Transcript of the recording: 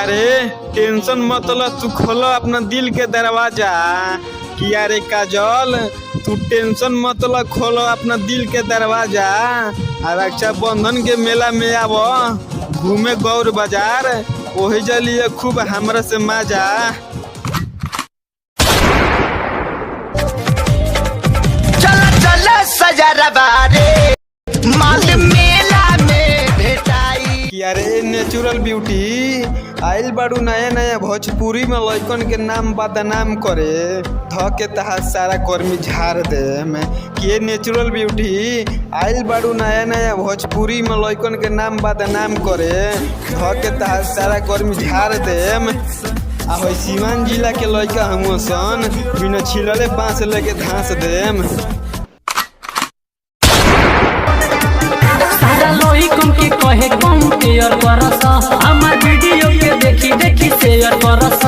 रे टेंशन मतलब तू खोलो अपना दिल के दरवाजा। किया रे काजल तू टेंशन मतलब खोलो अपना दिल के दरवाजा। रक्षाबंधन के मेला में आवो घूमे गौर बाजार, वही जलिए खूब हमरा से मजा। चला चला सजरवा रे माल मेला में भेटाई। किया रे नेचुरल ब्यूटी आइल बाड़ू नया नया भोजपुरी में लइकन के नाम बदनाम करे, ध के तहा सारा कर्मी झाड़ दे में। किए नेचुरल ब्यूटी आइल बाड़ू नया नया भोजपुरी में लइकन के नाम बदनाम करे, ध के तहा सारा कर्मी झाड़ दे में। आ सीवान जिला के लइका हम सन बिना छिलले बांस लेके धांस देम। सारा लोही कम के कहे कम केयर करस, हमार वीडियो के देखी देखी शेयर करस।